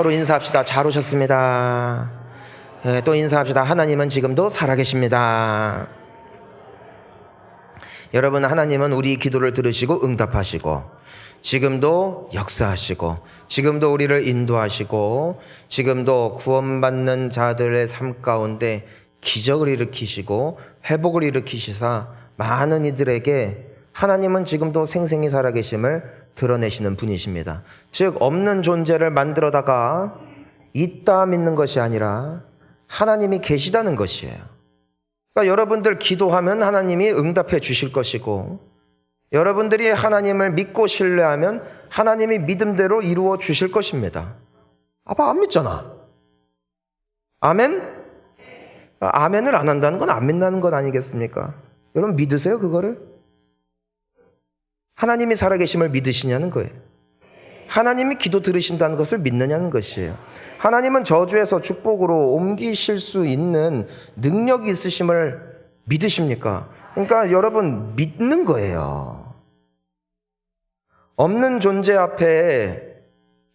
서로 인사합시다. 잘 오셨습니다. 또 인사합시다. 하나님은 지금도 살아계십니다. 여러분, 하나님은 우리 기도를 들으시고 응답하시고 지금도 역사하시고 지금도 우리를 인도하시고 지금도 구원받는 자들의 삶 가운데 기적을 일으키시고 회복을 일으키시사 많은 이들에게 하나님은 지금도 생생히 살아계심을 드러내시는 분이십니다. 즉 없는 존재를 만들어다가 있다 믿는 것이 아니라 하나님이 계시다는 것이에요. 그러니까 여러분들 기도하면 하나님이 응답해 주실 것이고 여러분들이 하나님을 믿고 신뢰하면 하나님이 믿음대로 이루어 주실 것입니다. 아빠 안 믿잖아. 아멘? 아멘을 안 한다는 건 안 믿는다는 건 아니겠습니까? 여러분 믿으세요 그거를? 하나님이 살아계심을 믿으시냐는 거예요. 하나님이 기도 들으신다는 것을 믿느냐는 것이에요. 하나님은 저주에서 축복으로 옮기실 수 있는 능력이 있으심을 믿으십니까? 그러니까 여러분 믿는 거예요. 없는 존재 앞에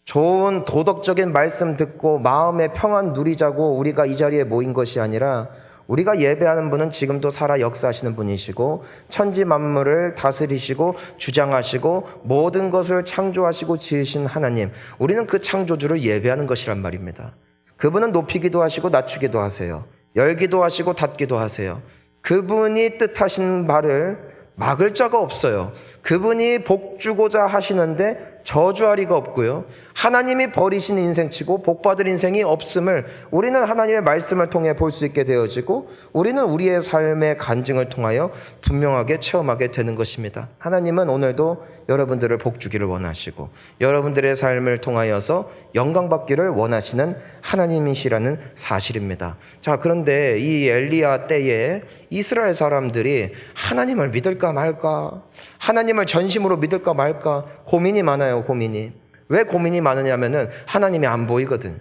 좋은 도덕적인 말씀 듣고 마음의 평안 누리자고 우리가 이 자리에 모인 것이 아니라 우리가 예배하는 분은 지금도 살아 역사하시는 분이시고 천지 만물을 다스리시고 주장하시고 모든 것을 창조하시고 지으신 하나님, 우리는 그 창조주를 예배하는 것이란 말입니다. 그분은 높이기도 하시고 낮추기도 하세요. 열기도 하시고 닫기도 하세요. 그분이 뜻하신 바를 막을 자가 없어요. 그분이 복 주고자 하시는데 저주할 리가 없고요. 하나님이 버리신 인생치고 복받을 인생이 없음을 우리는 하나님의 말씀을 통해 볼 수 있게 되어지고 우리는 우리의 삶의 간증을 통하여 분명하게 체험하게 되는 것입니다. 하나님은 오늘도 여러분들을 복 주기를 원하시고 여러분들의 삶을 통하여서 영광받기를 원하시는 하나님이시라는 사실입니다. 자, 그런데 이 엘리야 때에 이스라엘 사람들이 하나님을 믿을까 말까, 하나님을 전심으로 믿을까 말까 고민이 많아요. 고민이. 왜 고민이 많으냐면은 하나님이 안 보이거든.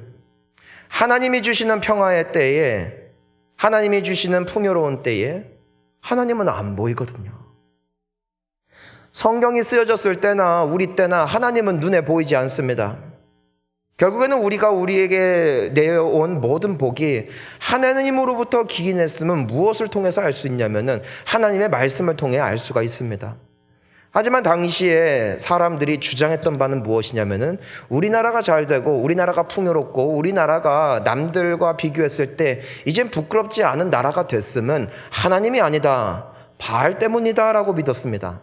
하나님이 주시는 평화의 때에, 하나님이 주시는 풍요로운 때에 하나님은 안 보이거든요. 성경이 쓰여졌을 때나 우리 때나 하나님은 눈에 보이지 않습니다. 결국에는 우리가 우리에게 내어온 모든 복이 하나님으로부터 기인했으면 무엇을 통해서 알 수 있냐면은 하나님의 말씀을 통해 알 수가 있습니다. 하지만 당시에 사람들이 주장했던 바는 무엇이냐면은 우리나라가 잘 되고 우리나라가 풍요롭고 우리나라가 남들과 비교했을 때 이젠 부끄럽지 않은 나라가 됐으면 하나님이 아니다, 바알 때문이다 라고 믿었습니다.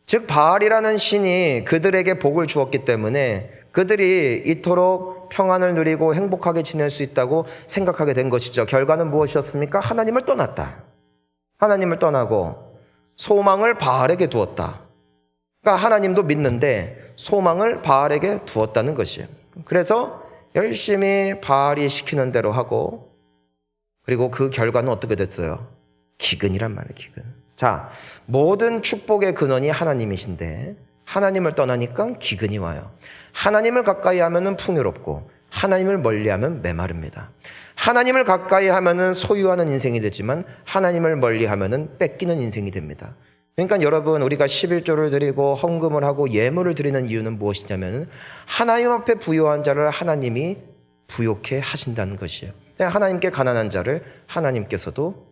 즉 바알이라는 신이 그들에게 복을 주었기 때문에 그들이 이토록 평안을 누리고 행복하게 지낼 수 있다고 생각하게 된 것이죠. 결과는 무엇이었습니까? 하나님을 떠났다. 하나님을 떠나고 소망을 바알에게 두었다. 그러니까 하나님도 믿는데 소망을 바알에게 두었다는 것이에요. 그래서 열심히 바알이 시키는 대로 하고 그리고 그 결과는 어떻게 됐어요? 기근이란 말이에요. 기근. 자, 모든 축복의 근원이 하나님이신데 하나님을 떠나니까 기근이 와요. 하나님을 가까이 하면은 풍요롭고 하나님을 멀리하면 메마릅니다. 하나님을 가까이 하면은 소유하는 인생이 되지만 하나님을 멀리하면은 뺏기는 인생이 됩니다. 그러니까 여러분, 우리가 11조를 드리고 헌금을 하고 예물을 드리는 이유는 무엇이냐면 하나님 앞에 부요한 자를 하나님이 부요케 하신다는 것이에요. 하나님께 가난한 자를 하나님께서도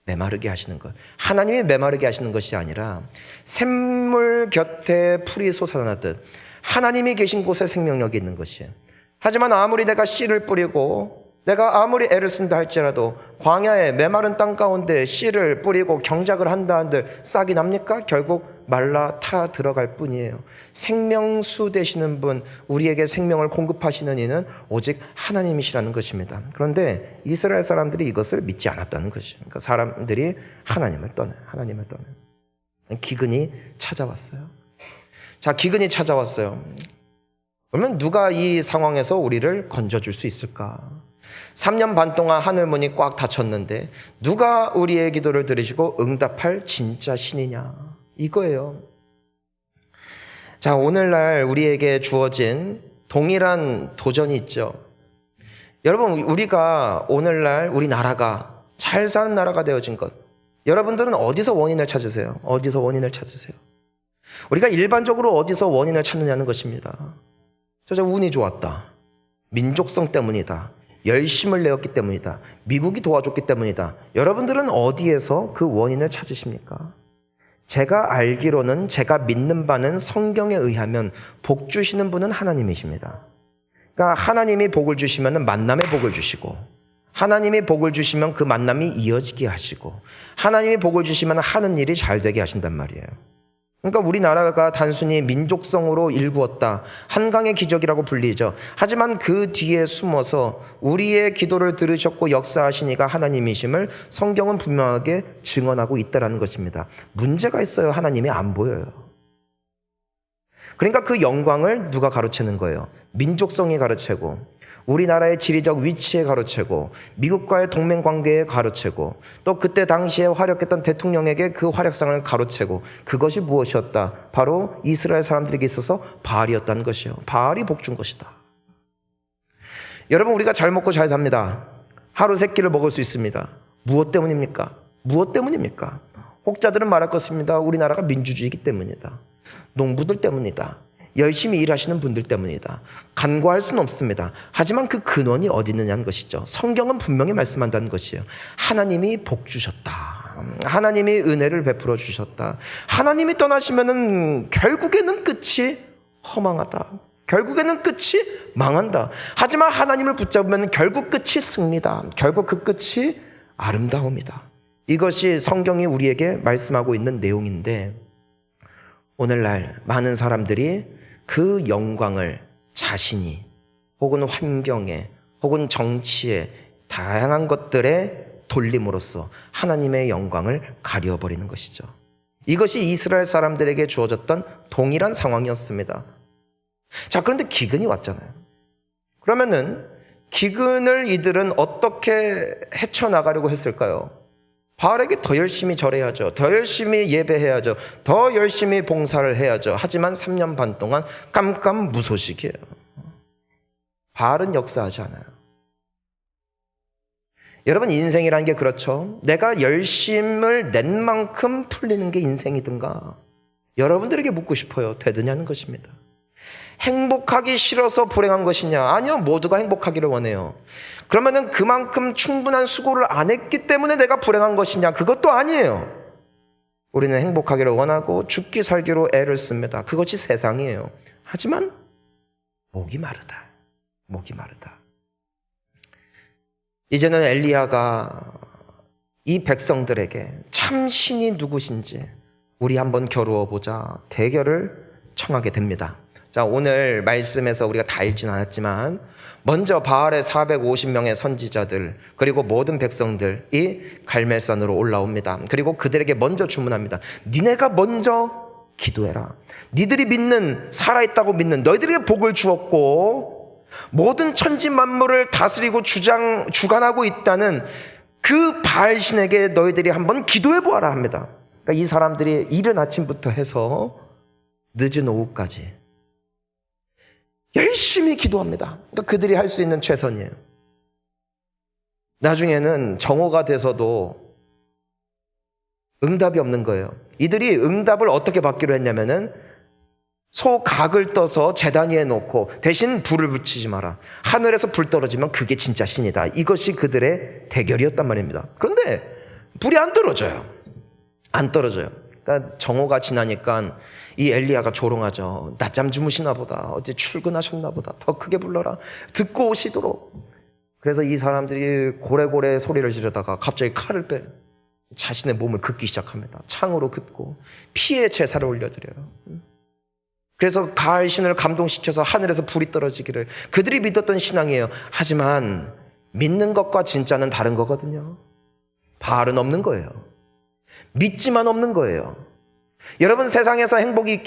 메마르게 하시는 것. 하나님이 메마르게 하시는 것이 아니라 샘물 곁에 풀이 솟아나듯 하나님이 계신 곳에 생명력이 있는 것이에요. 하지만 아무리 내가 씨를 뿌리고 내가 아무리 애를 쓴다 할지라도 광야의 메마른 땅 가운데 씨를 뿌리고 경작을 한다 한들 싹이 납니까? 결국 말라 타 들어갈 뿐이에요. 생명수 되시는 분, 우리에게 생명을 공급하시는 이는 오직 하나님이시라는 것입니다. 그런데 이스라엘 사람들이 이것을 믿지 않았다는 것이죠. 그러니까 사람들이 하나님을 떠나요. 하나님을 떠나요. 기근이 찾아왔어요. 자, 기근이 찾아왔어요. 그러면 누가 이 상황에서 우리를 건져줄 수 있을까? 3년 반 동안 하늘문이 꽉 닫혔는데 누가 우리의 기도를 들으시고 응답할 진짜 신이냐? 이거예요. 자, 오늘날 우리에게 주어진 동일한 도전이 있죠. 여러분, 우리가 오늘날 우리나라가 잘 사는 나라가 되어진 것, 여러분들은 어디서 원인을 찾으세요? 어디서 원인을 찾으세요? 우리가 일반적으로 어디서 원인을 찾느냐는 것입니다. 저 운이 좋았다. 민족성 때문이다. 열심을 내었기 때문이다. 미국이 도와줬기 때문이다. 여러분들은 어디에서 그 원인을 찾으십니까? 제가 알기로는, 제가 믿는 바는 성경에 의하면 복 주시는 분은 하나님이십니다. 그러니까 하나님이 복을 주시면 만남의 복을 주시고, 하나님이 복을 주시면 그 만남이 이어지게 하시고, 하나님이 복을 주시면 하는 일이 잘 되게 하신단 말이에요. 그러니까 우리나라가 단순히 민족성으로 일구었다, 한강의 기적이라고 불리죠. 하지만 그 뒤에 숨어서 우리의 기도를 들으셨고 역사하시니가 하나님이심을 성경은 분명하게 증언하고 있다는 것입니다. 문제가 있어요. 하나님이 안 보여요. 그러니까 그 영광을 누가 가로채는 거예요? 민족성이 가로채고, 우리나라의 지리적 위치에 가로채고, 미국과의 동맹관계에 가로채고, 또 그때 당시에 활약했던 대통령에게 그 활약상을 가로채고, 그것이 무엇이었다? 바로 이스라엘 사람들에게 있어서 바알이었다는 것이요. 바알이 복준 것이다. 여러분, 우리가 잘 먹고 잘 삽니다. 하루 세 끼를 먹을 수 있습니다. 무엇 때문입니까? 무엇 때문입니까? 혹자들은 말할 것입니다. 우리나라가 민주주의이기 때문이다. 농부들 때문이다. 열심히 일하시는 분들 때문이다. 간과할 수는 없습니다. 하지만 그 근원이 어디 있느냐는 것이죠. 성경은 분명히 말씀한다는 것이에요. 하나님이 복 주셨다. 하나님이 은혜를 베풀어 주셨다. 하나님이 떠나시면은 결국에는 끝이 허망하다. 결국에는 끝이 망한다. 하지만 하나님을 붙잡으면 결국 끝이 승리다. 결국 그 끝이 아름다움이다. 이것이 성경이 우리에게 말씀하고 있는 내용인데, 오늘날 많은 사람들이 그 영광을 자신이 혹은 환경에 혹은 정치에 다양한 것들에 돌림으로써 하나님의 영광을 가려버리는 것이죠. 이것이 이스라엘 사람들에게 주어졌던 동일한 상황이었습니다. 자, 그런데 기근이 왔잖아요. 그러면은 기근을 이들은 어떻게 헤쳐나가려고 했을까요? 바알에게 더 열심히 절해야죠. 더 열심히 예배해야죠. 더 열심히 봉사를 해야죠. 하지만 3년 반 동안 깜깜무소식이에요. 바알은 역사하지 않아요. 여러분, 인생이라는 게 그렇죠. 내가 열심을 낸 만큼 풀리는 게 인생이든가? 여러분들에게 묻고 싶어요. 되느냐는 것입니다. 행복하기 싫어서 불행한 것이냐? 아니요, 모두가 행복하기를 원해요. 그러면은 그만큼 충분한 수고를 안 했기 때문에 내가 불행한 것이냐? 그것도 아니에요. 우리는 행복하기를 원하고 죽기 살기로 애를 씁니다. 그것이 세상이에요. 하지만 목이 마르다. 목이 마르다. 이제는 엘리야가 이 백성들에게 참 신이 누구신지 우리 한번 겨루어 보자 대결을 청하게 됩니다. 자, 오늘 말씀에서 우리가 다 읽진 않았지만 먼저 바알의 450명의 선지자들 그리고 모든 백성들이 갈멜산으로 올라옵니다. 그리고 그들에게 먼저 주문합니다. 니네가 먼저 기도해라. 니들이 믿는, 살아있다고 믿는 너희들에게 복을 주었고 모든 천지 만물을 다스리고 주관하고 있다는 그 바알 신에게 너희들이 한번 기도해 보아라 합니다. 그러니까 이 사람들이 이른 아침부터 해서 늦은 오후까지 열심히 기도합니다. 그러니까 그들이 할 수 있는 최선이에요. 나중에는 정오가 돼서도 응답이 없는 거예요. 이들이 응답을 어떻게 받기로 했냐면은 소각을 떠서 제단 위에 놓고 대신 불을 붙이지 마라. 하늘에서 불 떨어지면 그게 진짜 신이다. 이것이 그들의 대결이었단 말입니다. 그런데 불이 안 떨어져요. 안 떨어져요. 그러니까 정오가 지나니까 이 엘리야가 조롱하죠. 낮잠 주무시나 보다. 어제 출근하셨나 보다. 더 크게 불러라. 듣고 오시도록. 그래서 이 사람들이 고래고래 소리를 지르다가 갑자기 칼을 빼 자신의 몸을 긋기 시작합니다. 창으로 긋고 피에 제사를 올려드려요. 그래서 바알 신을 감동시켜서 하늘에서 불이 떨어지기를. 그들이 믿었던 신앙이에요. 하지만 믿는 것과 진짜는 다른 거거든요. 바알은 없는 거예요. 믿지만 없는 거예요. 여러분, 세상에서 행복이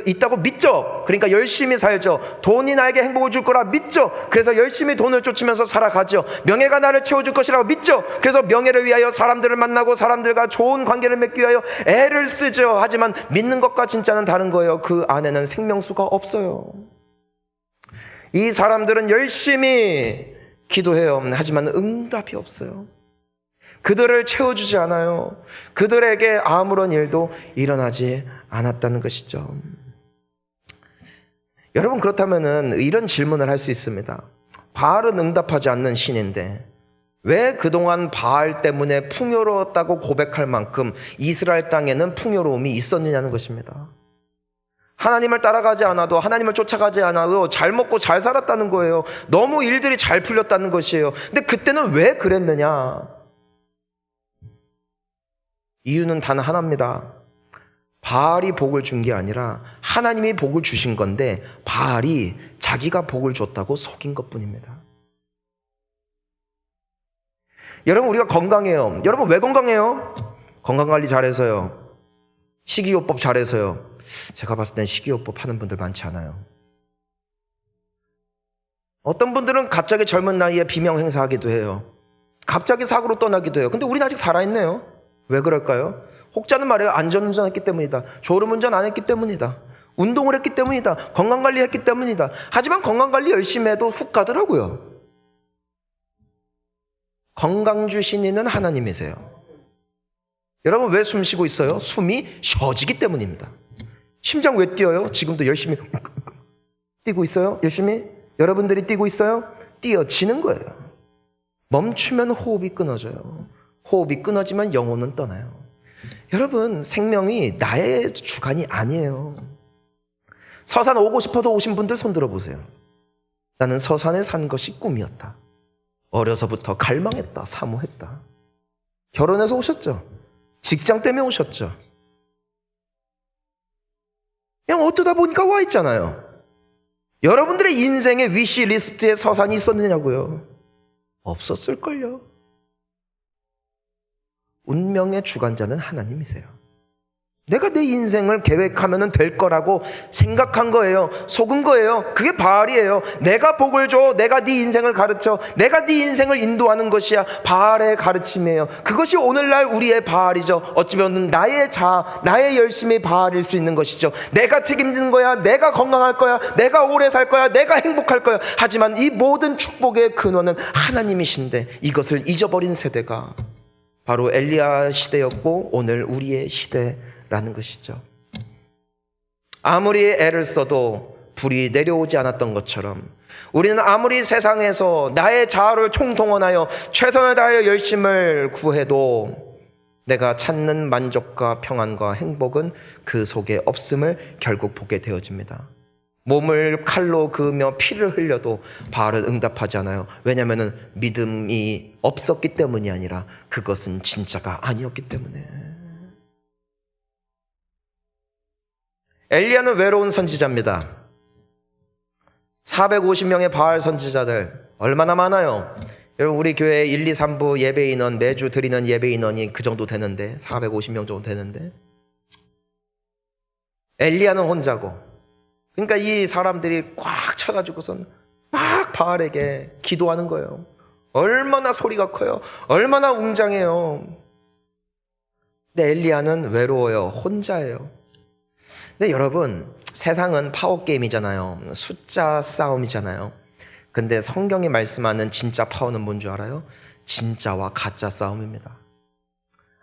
있다고 믿죠? 그러니까 열심히 살죠. 돈이 나에게 행복을 줄 거라 믿죠? 그래서 열심히 돈을 쫓으면서 살아가죠. 명예가 나를 채워줄 것이라고 믿죠? 그래서 명예를 위하여 사람들을 만나고 사람들과 좋은 관계를 맺기 위하여 애를 쓰죠. 하지만 믿는 것과 진짜는 다른 거예요. 그 안에는 생명수가 없어요. 이 사람들은 열심히 기도해요. 하지만 응답이 없어요. 그들을 채워주지 않아요. 그들에게 아무런 일도 일어나지 않았다는 것이죠. 여러분, 그렇다면은 이런 질문을 할 수 있습니다. 바알은 응답하지 않는 신인데 왜 그동안 바알 때문에 풍요로웠다고 고백할 만큼 이스라엘 땅에는 풍요로움이 있었느냐는 것입니다. 하나님을 따라가지 않아도, 하나님을 쫓아가지 않아도 잘 먹고 잘 살았다는 거예요. 너무 일들이 잘 풀렸다는 것이에요. 근데 그때는 왜 그랬느냐? 이유는 단 하나입니다. 바알이 복을 준 게 아니라 하나님이 복을 주신 건데 바알이 자기가 복을 줬다고 속인 것뿐입니다. 여러분, 우리가 건강해요. 여러분, 왜 건강해요? 건강관리 잘해서요. 식이요법 잘해서요. 제가 봤을 땐 식이요법 하는 분들 많지 않아요. 어떤 분들은 갑자기 젊은 나이에 비명 행사하기도 해요. 갑자기 사고로 떠나기도 해요. 근데 우리는 아직 살아있네요. 왜 그럴까요? 혹자는 말해요. 안전운전했기 때문이다. 졸음운전 안 했기 때문이다. 운동을 했기 때문이다. 건강관리 했기 때문이다. 하지만 건강관리 열심히 해도 훅 가더라고요. 건강 주신 이는 하나님이세요. 여러분, 왜 숨 쉬고 있어요? 숨이 쉬어지기 때문입니다. 심장 왜 뛰어요? 지금도 열심히 뛰고 있어요? 열심히? 여러분들이 뛰고 있어요? 뛰어지는 거예요. 멈추면 호흡이 끊어져요. 호흡이 끊어지면 영혼은 떠나요. 여러분, 생명이 나의 주관이 아니에요. 서산 오고 싶어도 오신 분들 손 들어보세요. 나는 서산에 산 것이 꿈이었다. 어려서부터 갈망했다, 사모했다. 결혼해서 오셨죠? 직장 때문에 오셨죠? 그냥 어쩌다 보니까 와 있잖아요. 여러분들의 인생의 위시리스트에 서산이 있었느냐고요? 없었을걸요. 운명의 주관자는 하나님이세요. 내가 내 인생을 계획하면 될 거라고 생각한 거예요. 속은 거예요. 그게 바알이에요. 내가 복을 줘. 내가 네 인생을 가르쳐. 내가 네 인생을 인도하는 것이야. 바알의 가르침이에요. 그것이 오늘날 우리의 바알이죠. 어찌보면 나의 나의 열심이 바알일 수 있는 것이죠. 내가 책임지는 거야. 내가 건강할 거야. 내가 오래 살 거야. 내가 행복할 거야. 하지만 이 모든 축복의 근원은 하나님이신데 이것을 잊어버린 세대가 바로 엘리야 시대였고 오늘 우리의 시대라는 것이죠. 아무리 애를 써도 불이 내려오지 않았던 것처럼 우리는 아무리 세상에서 나의 자아를 총동원하여 최선을 다하여 열심을 구해도 내가 찾는 만족과 평안과 행복은 그 속에 없음을 결국 보게 되어집니다. 몸을 칼로 그으며 피를 흘려도 바알은 응답하지 않아요. 왜냐하면 믿음이 없었기 때문이 아니라 그것은 진짜가 아니었기 때문에. 엘리야는 외로운 선지자입니다. 450명의 바알 선지자들 얼마나 많아요? 여러분, 우리 교회 1, 2, 3부 예배 인원 매주 드리는 예배 인원이 그 정도 되는데 450명 정도 되는데 엘리야는 혼자고, 그러니까 이 사람들이 꽉 차가지고선 막 바알에게 기도하는 거예요. 얼마나 소리가 커요. 얼마나 웅장해요. 근데 엘리야는 외로워요. 혼자예요. 근데 여러분, 세상은 파워게임이잖아요. 숫자 싸움이잖아요. 근데 성경이 말씀하는 진짜 파워는 뭔 줄 알아요? 진짜와 가짜 싸움입니다.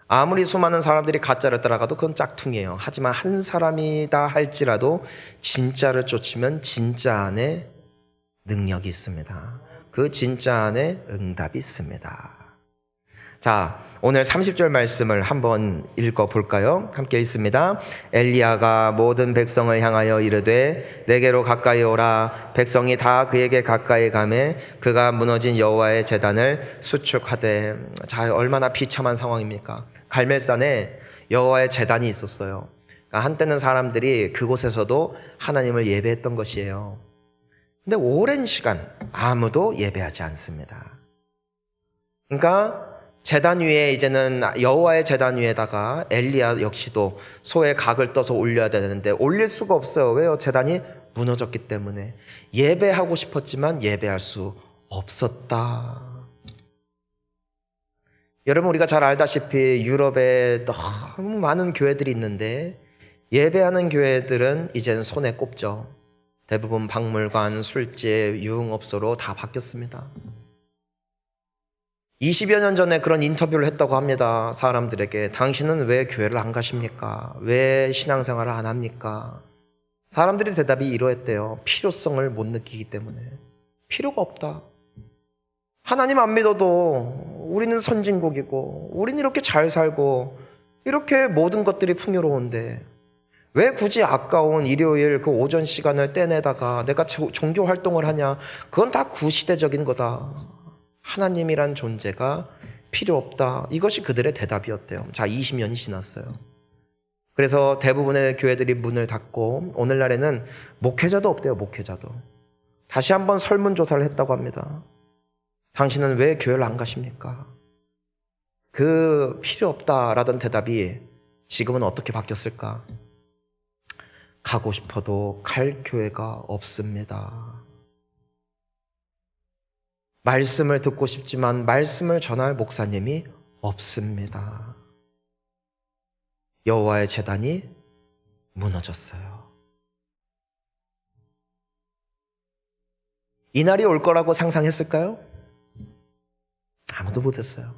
아무리 수많은 사람들이 가짜를 따라가도 그건 짝퉁이에요. 하지만 한 사람이다 할지라도 진짜를 쫓으면 진짜 안에 능력이 있습니다. 그 진짜 안에 응답이 있습니다. 자, 오늘 30절 말씀을 한번 읽어볼까요? 함께 읽습니다. 엘리야가 모든 백성을 향하여 이르되 내게로 가까이 오라. 백성이 다 그에게 가까이 가매 그가 무너진 여호와의 제단을 수축하되. 자, 얼마나 비참한 상황입니까? 갈멜산에 여호와의 제단이 있었어요. 그러니까 한때는 사람들이 그곳에서도 하나님을 예배했던 것이에요. 근데 오랜 시간 아무도 예배하지 않습니다. 그러니까 제단 위에 이제는 여호와의 제단 위에다가 엘리야 역시도 소의 각을 떠서 올려야 되는데 올릴 수가 없어요. 왜요? 제단이 무너졌기 때문에. 예배하고 싶었지만 예배할 수 없었다. 여러분, 우리가 잘 알다시피 유럽에 너무 많은 교회들이 있는데 예배하는 교회들은 이제는 손에 꼽죠. 대부분 박물관, 술집, 유흥업소로 다 바뀌었습니다. 20여 년 전에 그런 인터뷰를 했다고 합니다. 사람들에게. 당신은 왜 교회를 안 가십니까? 왜 신앙생활을 안 합니까? 사람들의 대답이 이러했대요. 필요성을 못 느끼기 때문에. 필요가 없다. 하나님 안 믿어도 우리는 선진국이고 우리는 이렇게 잘 살고 이렇게 모든 것들이 풍요로운데 왜 굳이 아까운 일요일 그 오전 시간을 떼내다가 내가 종교 활동을 하냐. 그건 다 구시대적인 거다. 하나님이란 존재가 필요 없다. 이것이 그들의 대답이었대요. 자, 20년이 지났어요. 그래서 대부분의 교회들이 문을 닫고 오늘날에는 목회자도 없대요. 목회자도. 다시 한번 설문조사를 했다고 합니다. 당신은 왜 교회를 안 가십니까? 그 필요 없다라던 대답이 지금은 어떻게 바뀌었을까? 가고 싶어도 갈 교회가 없습니다. 말씀을 듣고 싶지만 말씀을 전할 목사님이 없습니다. 여호와의 제단이 무너졌어요. 이 날이 올 거라고 상상했을까요? 아무도 못했어요.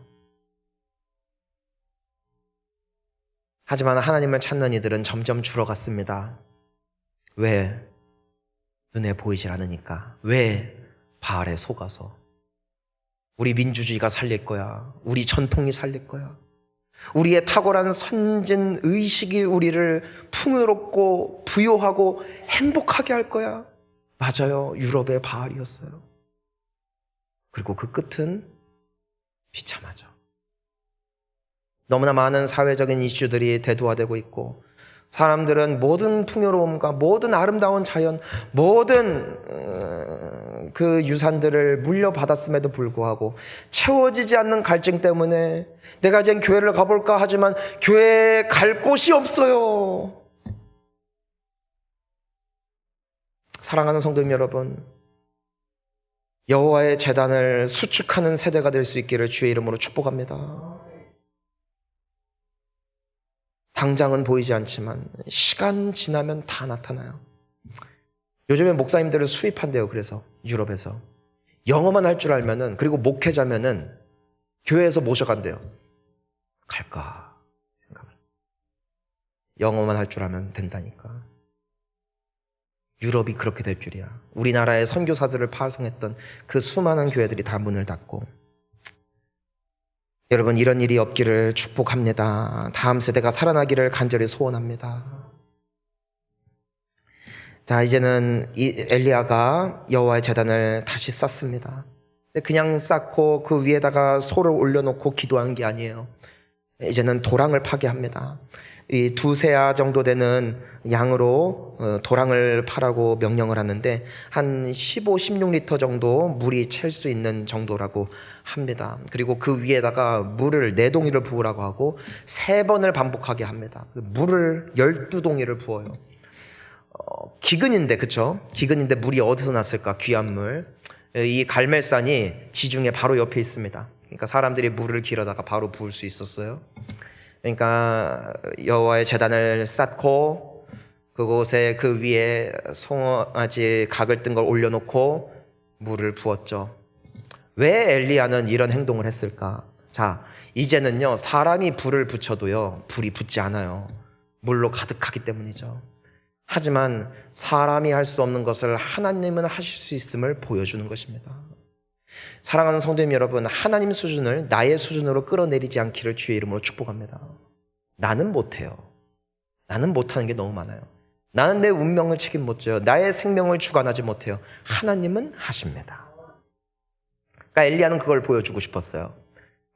하지만 하나님을 찾는 이들은 점점 줄어갔습니다. 왜? 눈에 보이질 않으니까. 왜? 바알에 속아서. 우리 민주주의가 살릴 거야. 우리 전통이 살릴 거야. 우리의 탁월한 선진 의식이 우리를 풍요롭고 부요하고 행복하게 할 거야. 맞아요. 유럽의 바알이었어요. 그리고 그 끝은 비참하죠. 너무나 많은 사회적인 이슈들이 대두화되고 있고 사람들은 모든 풍요로움과 모든 아름다운 자연, 모든 그 유산들을 물려받았음에도 불구하고 채워지지 않는 갈증 때문에 내가 이제 교회를 가볼까 하지만 교회에 갈 곳이 없어요. 사랑하는 성도님 여러분, 여호와의 제단을 수축하는 세대가 될 수 있기를 주의 이름으로 축복합니다. 당장은 보이지 않지만 시간 지나면 다 나타나요. 요즘에 목사님들을 수입한대요. 그래서 유럽에서 영어만 할 줄 알면은, 그리고 목회자면은 교회에서 모셔간대요. 갈까? 영어만 할 줄 알면 된다니까. 유럽이 그렇게 될 줄이야. 우리나라의 선교사들을 파송했던 그 수많은 교회들이 다 문을 닫고. 여러분, 이런 일이 없기를 축복합니다. 다음 세대가 살아나기를 간절히 소원합니다. 자, 이제는 엘리야가 여호와의 제단을 다시 쌓습니다. 그냥 쌓고 그 위에다가 소를 올려놓고 기도한 게 아니에요. 이제는 도랑을 파게 합니다. 이 2세아 정도 되는 양으로 도랑을 파라고 명령을 하는데 한 15, 16리터 정도 물이 찰 수 있는 정도라고 합니다. 그리고 그 위에다가 물을 4동이를 부으라고 하고 3번을 반복하게 합니다. 물을 12동이를 부어요. 기근인데, 그쵸? 기근인데 물이 어디서 났을까? 귀한 물. 이 갈멜산이 지중해 바로 옆에 있습니다. 그러니까 사람들이 물을 길어다가 바로 부을 수 있었어요. 그러니까 여호와의 제단을 쌓고 그곳에 그 위에 송아지 각을 뜬 걸 올려놓고 물을 부었죠. 왜 엘리야는 이런 행동을 했을까? 자, 이제는요, 사람이 불을 붙여도요, 불이 붙지 않아요. 물로 가득하기 때문이죠. 하지만 사람이 할 수 없는 것을 하나님은 하실 수 있음을 보여주는 것입니다. 사랑하는 성도님 여러분, 하나님 수준을 나의 수준으로 끌어내리지 않기를 주의 이름으로 축복합니다. 나는 못해요. 나는 못하는 게 너무 많아요. 나는 내 운명을 책임 못 져요. 나의 생명을 주관하지 못해요. 하나님은 하십니다. 그러니까 엘리야는 그걸 보여주고 싶었어요.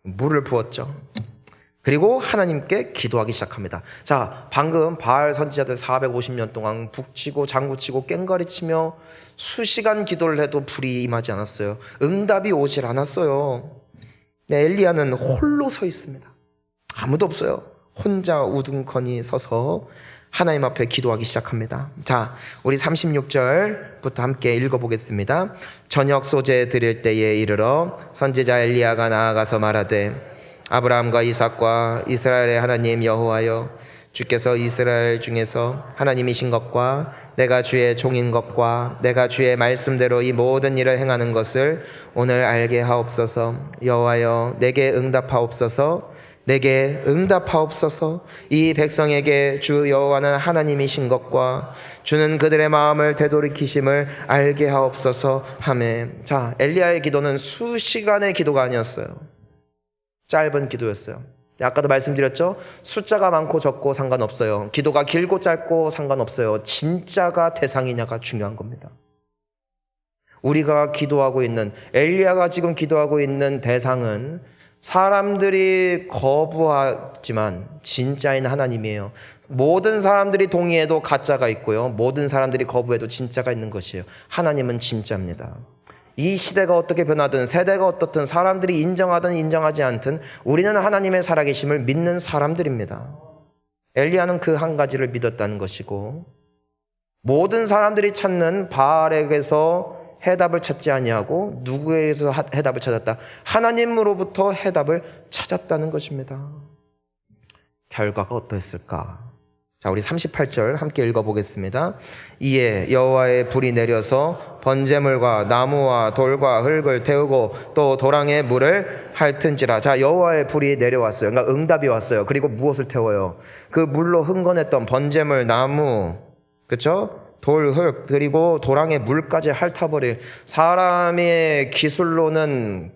물을 부었죠. 그리고 하나님께 기도하기 시작합니다. 자, 방금 바알 선지자들 450년 동안 북치고 장구치고 꽹과리치며 수시간 기도를 해도 불이 임하지 않았어요. 응답이 오질 않았어요. 네, 엘리야는 홀로 서 있습니다. 아무도 없어요. 혼자 우둔커니 서서 하나님 앞에 기도하기 시작합니다. 자, 우리 36절부터 함께 읽어보겠습니다. 저녁 소재 드릴 때에 이르러 선지자 엘리야가 나아가서 말하되 아브라함과 이삭과 이스라엘의 하나님 여호와여, 주께서 이스라엘 중에서 하나님이신 것과 내가 주의 종인 것과 내가 주의 말씀대로 이 모든 일을 행하는 것을 오늘 알게 하옵소서. 여호와여, 내게 응답하옵소서. 내게 응답하옵소서. 이 백성에게 주 여호와는 하나님이신 것과 주는 그들의 마음을 되돌이키심을 알게 하옵소서 하매. 자, 엘리야의 기도는 수시간의 기도가 아니었어요. 짧은 기도였어요. 아까도 말씀드렸죠? 숫자가 많고 적고 상관없어요. 기도가 길고 짧고 상관없어요. 진짜가 대상이냐가 중요한 겁니다. 우리가 기도하고 있는, 엘리야가 지금 기도하고 있는 대상은 사람들이 거부하지만 진짜인 하나님이에요. 모든 사람들이 동의해도 가짜가 있고요, 모든 사람들이 거부해도 진짜가 있는 것이에요. 하나님은 진짜입니다. 이 시대가 어떻게 변하든, 세대가 어떻든, 사람들이 인정하든 인정하지 않든 우리는 하나님의 살아계심을 믿는 사람들입니다. 엘리야는 그 한 가지를 믿었다는 것이고, 모든 사람들이 찾는 바알에게서 해답을 찾지 아니하고 누구에게서 해답을 찾았다? 하나님으로부터 해답을 찾았다는 것입니다. 결과가 어떠했을까? 자, 우리 38절 함께 읽어보겠습니다. 이에 여호와의 불이 내려서 번제물과 나무와 돌과 흙을 태우고 또 도랑에 물을 핥은지라. 자, 여호와의 불이 내려왔어요. 그러니까 응답이 왔어요. 그리고 무엇을 태워요? 그 물로 흥건했던 번제물, 나무, 그렇죠? 돌, 흙, 그리고 도랑의 물까지 핥아버릴, 사람의 기술로는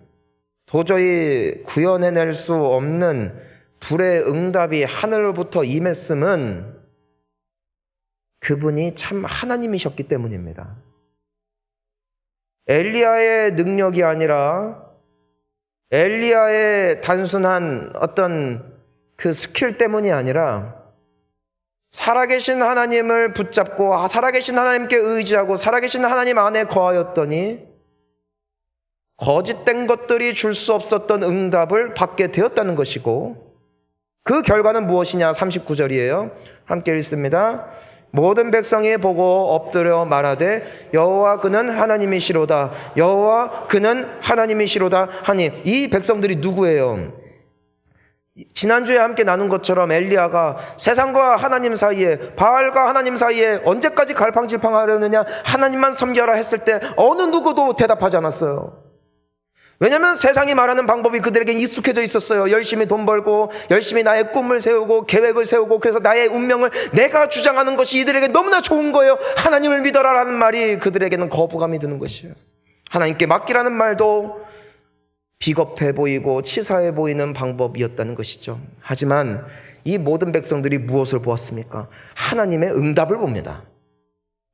도저히 구현해낼 수 없는 불의 응답이 하늘로부터 임했음은 그분이 참 하나님이셨기 때문입니다. 엘리야의 능력이 아니라 엘리야의 단순한 어떤 그 스킬 때문이 아니라 살아계신 하나님을 붙잡고 살아계신 하나님께 의지하고 살아계신 하나님 안에 거하였더니 거짓된 것들이 줄 수 없었던 응답을 받게 되었다는 것이고, 그 결과는 무엇이냐? 39절이에요. 함께 읽습니다. 모든 백성이 보고 엎드려 말하되 여호와 그는 하나님이시로다, 여호와 그는 하나님이시로다 하니. 이 백성들이 누구예요? 지난주에 함께 나눈 것처럼 엘리야가 세상과 하나님 사이에, 바알과 하나님 사이에 언제까지 갈팡질팡하려느냐, 하나님만 섬겨라 했을 때 어느 누구도 대답하지 않았어요. 왜냐하면 세상이 말하는 방법이 그들에게 익숙해져 있었어요. 열심히 돈 벌고 열심히 나의 꿈을 세우고 계획을 세우고, 그래서 나의 운명을 내가 주장하는 것이 이들에게 너무나 좋은 거예요. 하나님을 믿어라라는 말이 그들에게는 거부감이 드는 것이에요. 하나님께 맡기라는 말도 비겁해 보이고 치사해 보이는 방법이었다는 것이죠. 하지만 이 모든 백성들이 무엇을 보았습니까? 하나님의 응답을 봅니다.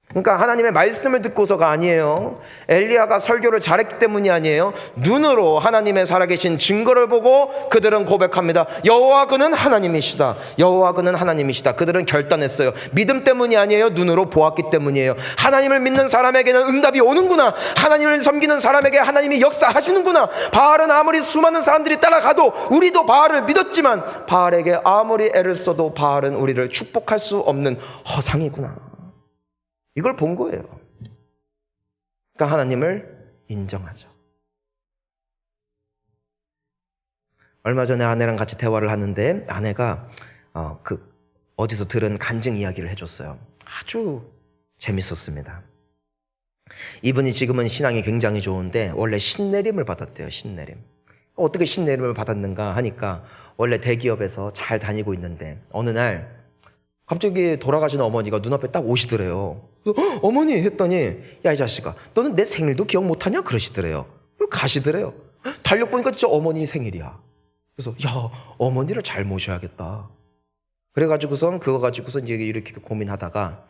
그러니까 하나님의 말씀을 듣고서가 아니에요. 엘리야가 설교를 잘했기 때문이 아니에요. 눈으로 하나님의 살아계신 증거를 보고 그들은 고백합니다. 여호와 그는 하나님이시다, 여호와 그는 하나님이시다. 그들은 결단했어요. 믿음 때문이 아니에요. 눈으로 보았기 때문이에요. 하나님을 믿는 사람에게는 응답이 오는구나, 하나님을 섬기는 사람에게 하나님이 역사하시는구나. 바알은 아무리 수많은 사람들이 따라가도, 우리도 바알을 믿었지만 바알에게 아무리 애를 써도 바알은 우리를 축복할 수 없는 허상이구나. 이걸 본 거예요. 그러니까 하나님을 인정하죠. 얼마 전에 아내랑 같이 대화를 하는데 아내가 어디서 들은 간증 이야기를 해줬어요. 아주 재밌었습니다. 이분이 지금은 신앙이 굉장히 좋은데 원래 신내림을 받았대요. 신내림. 어떻게 신내림을 받았는가 하니까, 원래 대기업에서 잘 다니고 있는데 어느 날 갑자기 돌아가신 어머니가 눈앞에 딱 오시더래요. 그래서 어머니 했더니, 야 이 자식아, 너는 내 생일도 기억 못하냐? 그러시더래요. 가시더래요. 달력 보니까 진짜 어머니 생일이야. 그래서 야, 어머니를 잘 모셔야겠다. 그래가지고선 그거 가지고서 이제 이렇게 고민하다가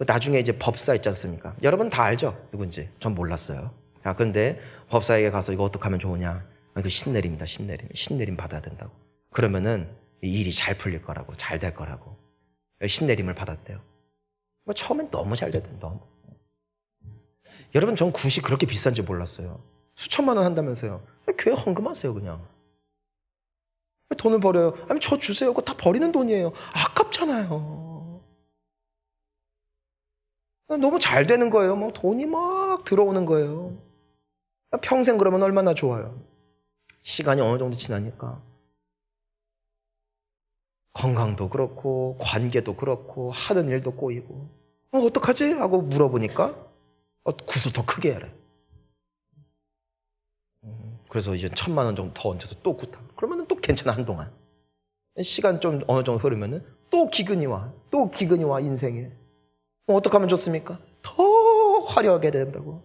나중에 이제 법사 있지 않습니까? 여러분 다 알죠? 누군지. 전 몰랐어요. 자, 그런데 법사에게 가서 이거 어떻게 하면 좋으냐? 그 신내림이다, 신내림. 신내림 받아야 된다고. 그러면은 일이 잘 풀릴 거라고, 잘 될 거라고. 신내림을 받았대요. 처음엔 너무 잘 되던데, 너무. 여러분, 전 굿이 그렇게 비싼지 몰랐어요. 수천만 원 한다면서요. 교회 헌금하세요, 그냥. 돈을 버려요. 아니, 저 주세요. 그거 다 버리는 돈이에요. 아깝잖아요. 너무 잘 되는 거예요. 뭐 돈이 막 들어오는 거예요. 평생 그러면 얼마나 좋아요. 시간이 어느 정도 지나니까 건강도 그렇고 관계도 그렇고 하는 일도 꼬이고, 어떡하지? 하고 물어보니까 굿을 더 크게 해라. 그래서 이제 1,000만 원 정도 더 얹어서 또 굿하고, 그러면 또 괜찮아, 한동안. 시간 좀 어느 정도 흐르면은 또 기근이 와. 또 기근이 와, 인생에. 어떻게 하면 좋습니까? 더 화려하게 된다고.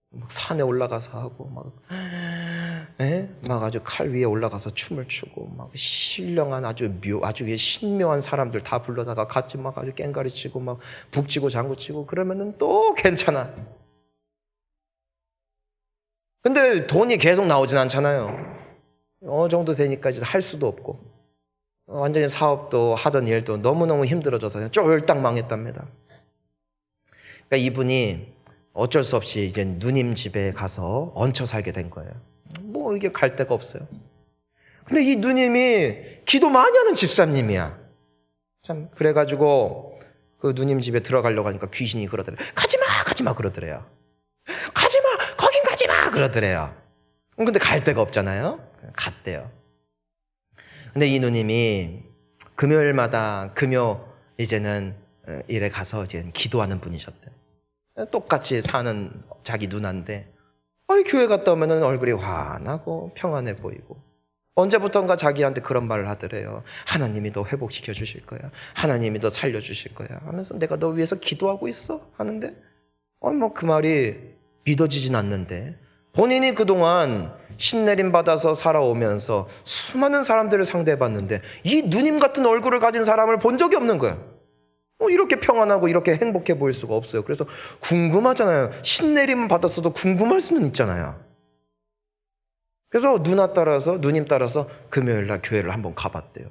막 산에 올라가서 하고, 막 아주 칼 위에 올라가서 춤을 추고, 막 신령한 아주 신묘한 사람들 다 불러다가 같이 막 아주 깽가리 치고, 막 북치고 장구치고, 그러면은 또 괜찮아. 근데 돈이 계속 나오진 않잖아요. 어느 정도 되니까 이제 할 수도 없고, 완전히 사업도 하던 일도 너무너무 힘들어져서 쫄딱 망했답니다. 그러니까 이분이 어쩔 수 없이 이제 누님 집에 가서 얹혀 살게 된 거예요. 뭐 이게 갈 데가 없어요. 근데 이 누님이 기도 많이 하는 집사님이야. 참 그래가지고 그 누님 집에 들어가려고 하니까 귀신이 그러더래요. 가지마 그러더래요. 가지마 거긴 가지마 그러더래요. 근데 갈 데가 없잖아요. 갔대요. 근데 이 누님이 금요일마다 금요 이제는 일에 가서 이제 기도하는 분이셨대요. 똑같이 사는 자기 누나인데 교회 갔다 오면 얼굴이 환하고 평안해 보이고 언제부턴가 자기한테 그런 말을 하더래요. 하나님이 너 회복시켜 주실 거야. 하나님이 너 살려주실 거야 하면서 내가 너 위해서 기도하고 있어 하는데 그 말이 믿어지진 않는데 본인이 그동안 신내림 받아서 살아오면서 수많은 사람들을 상대해봤는데 이 누님 같은 얼굴을 가진 사람을 본 적이 없는 거예요. 이렇게 평안하고 이렇게 행복해 보일 수가 없어요. 그래서 궁금하잖아요. 신내림 받았어도 궁금할 수는 있잖아요. 그래서 누님 따라서 금요일날 교회를 한번 가봤대요.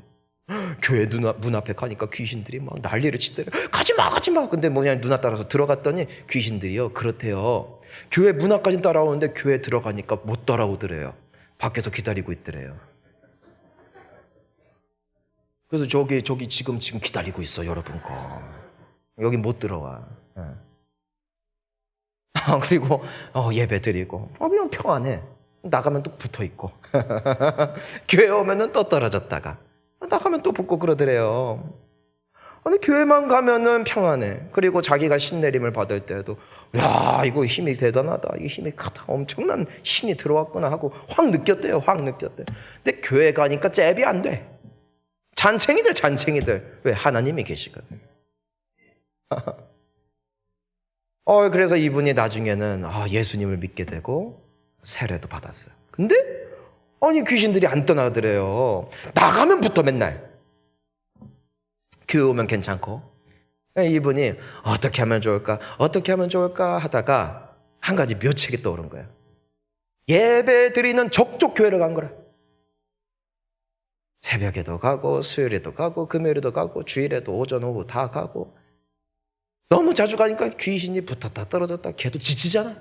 교회 문 앞에 가니까 귀신들이 막 난리를 치더래요. 가지마 근데 누나 따라서 들어갔더니 귀신들이요 그렇대요. 교회 문 앞까지 따라오는데 교회 들어가니까 못 따라오더래요. 밖에서 기다리고 있더래요. 그래서 저기 지금 기다리고 있어 여러분 거. 여기 못 들어와. 그리고 예배 드리고 그냥 평안해. 나가면 또 붙어 있고 교회 오면은 또 떨어졌다가 나가면 또 붙고 그러더래요. 근데 교회만 가면은 평안해. 그리고 자기가 신내림을 받을 때도 야 이거 힘이 대단하다. 이 힘이 크다. 엄청난 신이 들어왔구나 하고 확 느꼈대요. 근데 교회 가니까 잽이 안 돼. 잔챙이들. 왜? 하나님이 계시거든. 그래서 이분이 나중에는 예수님을 믿게 되고 세례도 받았어요. 근데 귀신들이 안 떠나더래요. 나가면 붙어 맨날. 교회 오면 괜찮고. 이분이 어떻게 하면 좋을까 하다가 한 가지 묘책이 떠오른 거예요. 예배 드리는 족족 교회를 간 거라. 새벽에도 가고 수요일에도 가고 금요일에도 가고 주일에도 오전 오후 다 가고 너무 자주 가니까 귀신이 붙었다 떨어졌다 걔도 지치잖아.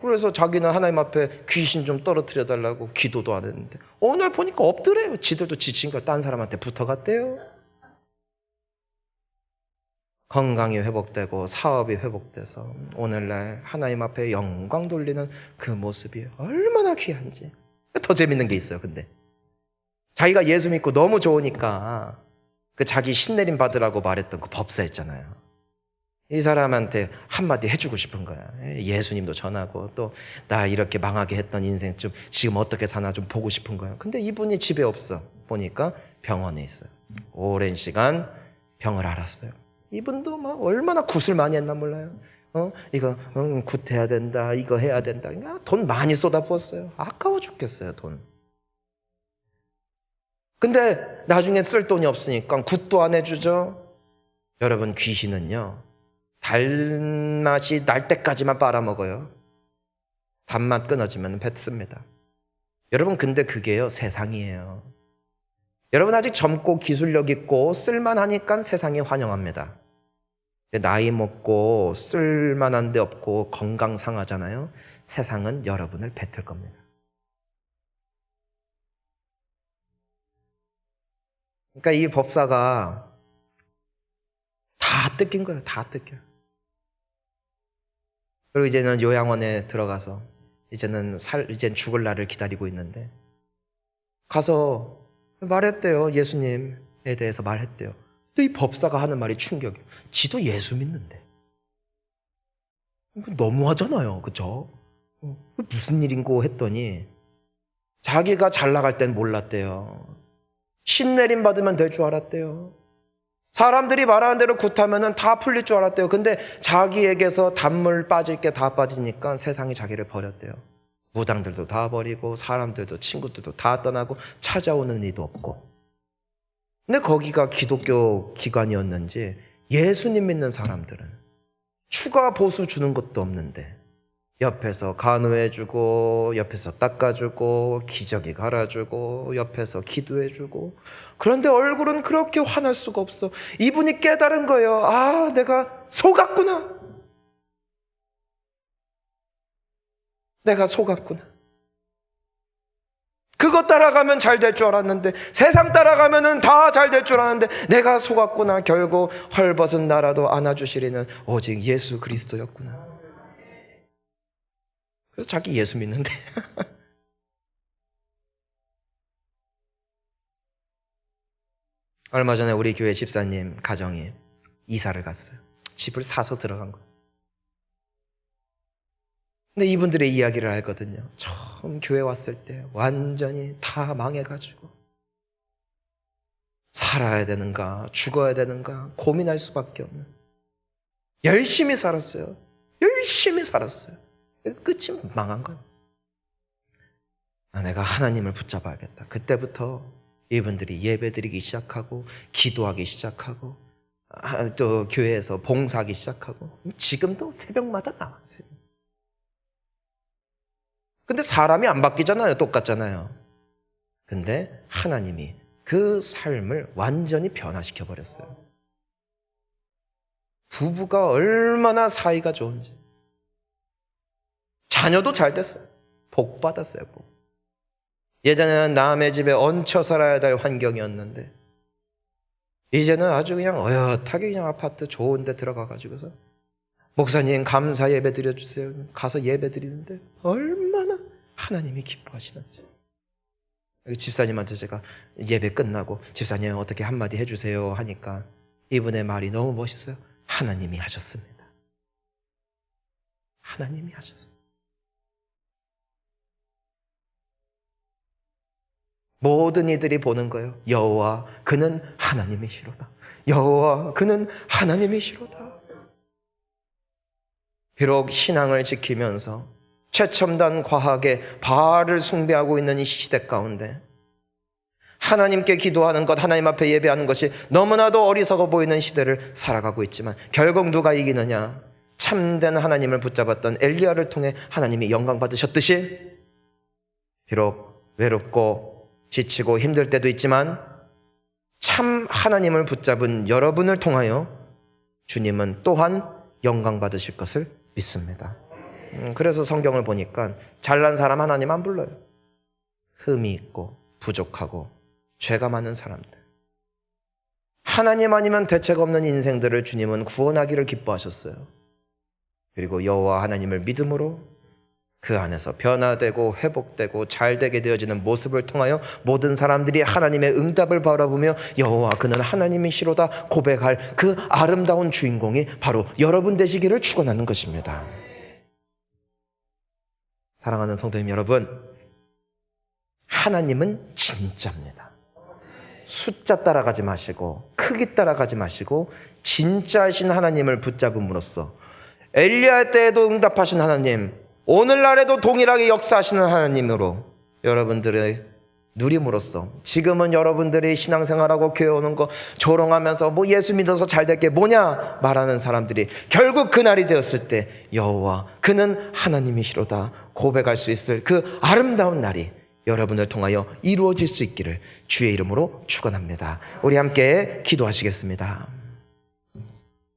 그래서 자기는 하나님 앞에 귀신 좀 떨어뜨려 달라고 기도도 안 했는데 어느 날 보니까 없더래요. 지들도 지치니까 딴 사람한테 붙어갔대요. 건강이 회복되고 사업이 회복돼서 오늘날 하나님 앞에 영광 돌리는 그 모습이 얼마나 귀한지. 더 재밌는 게 있어요. 근데 자기가 예수 믿고 너무 좋으니까 그 자기 신내림 받으라고 말했던 그 법사 있잖아요. 이 사람한테 한마디 해주고 싶은 거야. 예수님도 전하고 또 나 이렇게 망하게 했던 인생 좀 지금 어떻게 사나 좀 보고 싶은 거야. 근데 이분이 집에 없어. 보니까 병원에 있어요. 오랜 시간 병을 앓았어요. 이분도 막 얼마나 굿을 많이 했나 몰라요. 이거 굿해야 된다. 이거 해야 된다. 그러니까 돈 많이 쏟아부었어요. 아까워 죽겠어요. 돈. 근데 나중에 쓸 돈이 없으니까 굿도 안 해주죠. 여러분 귀신은요. 단맛이 날 때까지만 빨아먹어요. 단맛 끊어지면 뱉습니다. 여러분 근데 그게요 세상이에요. 여러분 아직 젊고 기술력 있고 쓸만하니까 세상이 환영합니다. 나이 먹고 쓸만한 데 없고 건강 상하잖아요. 세상은 여러분을 뱉을 겁니다. 그러니까 이 법사가 다 뜯긴 거예요. 다 뜯겨. 그리고 이제는 요양원에 들어가서 이제는 죽을 날을 기다리고 있는데 가서 말했대요. 예수님에 대해서 말했대요. 근데 이 법사가 하는 말이 충격이에요. 지도 예수 믿는데. 너무하잖아요. 그죠? 무슨 일인고 했더니 자기가 잘 나갈 땐 몰랐대요. 신내림 받으면 될 줄 알았대요. 사람들이 말하는 대로 굿하면 다 풀릴 줄 알았대요. 근데 자기에게서 단물 빠질 게 다 빠지니까 세상이 자기를 버렸대요. 무당들도 다 버리고 사람들도 친구들도 다 떠나고 찾아오는 이도 없고. 근데 거기가 기독교 기관이었는지 예수님 믿는 사람들은 추가 보수 주는 것도 없는데 옆에서 간호해주고 옆에서 닦아주고 기저귀 갈아주고 옆에서 기도해주고, 그런데 얼굴은 그렇게 환할 수가 없어. 이분이 깨달은 거예요. 아, 내가 속았구나. 내가 속았구나. 그거 따라가면 잘 될 줄 알았는데, 세상 따라가면 다 잘 될 줄 알았는데 내가 속았구나. 결국 헐벗은 나라도 안아주시리는 오직 예수 그리스도였구나. 그래서 자기 예수 믿는데 얼마 전에 우리 교회 집사님 가정이 이사를 갔어요. 집을 사서 들어간 거예요. 근데 이분들의 이야기를 알거든요. 처음 교회 왔을 때 완전히 다 망해가지고 살아야 되는가 죽어야 되는가 고민할 수밖에 없는, 열심히 살았어요. 열심히 살았어요. 끝이 망한 거예요. 내가 하나님을 붙잡아야겠다. 그때부터 이분들이 예배드리기 시작하고 기도하기 시작하고 또 교회에서 봉사하기 시작하고 지금도 새벽마다 나와요. 근데 사람이 안 바뀌잖아요. 똑같잖아요. 근데 하나님이 그 삶을 완전히 변화시켜 버렸어요. 부부가 얼마나 사이가 좋은지. 자녀도 잘 됐어요. 복 받았어요. 복. 예전에는 남의 집에 얹혀 살아야 될 환경이었는데 이제는 아주 그냥 어엿하게 그냥 아파트 좋은 데 들어가가지고서 목사님 감사 예배 드려주세요. 가서 예배 드리는데 얼마나 하나님이 기뻐하시는지. 집사님한테 제가 예배 끝나고 집사님 어떻게 한마디 해주세요 하니까 이분의 말이 너무 멋있어요. 하나님이 하셨습니다. 하나님이 하셨습니다. 모든 이들이 보는 거예요. 여호와 그는 하나님이시로다. 여호와 그는 하나님이시로다. 비록 신앙을 지키면서 최첨단 과학의 바알을 숭배하고 있는 이 시대 가운데 하나님께 기도하는 것, 하나님 앞에 예배하는 것이 너무나도 어리석어 보이는 시대를 살아가고 있지만 결국 누가 이기느냐? 참된 하나님을 붙잡았던 엘리야를 통해 하나님이 영광 받으셨듯이 비록 외롭고 지치고 힘들 때도 있지만 참 하나님을 붙잡은 여러분을 통하여 주님은 또한 영광 받으실 것을 믿습니다. 그래서 성경을 보니까 잘난 사람 하나님 안 불러요. 흠이 있고 부족하고 죄가 많은 사람들, 하나님 아니면 대책 없는 인생들을 주님은 구원하기를 기뻐하셨어요. 그리고 여호와 하나님을 믿음으로 그 안에서 변화되고 회복되고 잘되게 되어지는 모습을 통하여 모든 사람들이 하나님의 응답을 바라보며 여호와 그는 하나님이시로다 고백할 그 아름다운 주인공이 바로 여러분 되시기를 축원하는 것입니다. 사랑하는 성도님 여러분, 하나님은 진짜입니다. 숫자 따라가지 마시고 크기 따라가지 마시고 진짜신 하나님을 붙잡음으로써 엘리야 때에도 응답하신 하나님, 오늘날에도 동일하게 역사하시는 하나님으로 여러분들의 누림으로써 지금은 여러분들이 신앙생활하고 교회 오는 거 조롱하면서 뭐 예수 믿어서 잘 될 게 뭐냐 말하는 사람들이 결국 그날이 되었을 때 여호와 그는 하나님이시로다 고백할 수 있을 그 아름다운 날이 여러분을 통하여 이루어질 수 있기를 주의 이름으로 축원합니다. 우리 함께 기도하시겠습니다.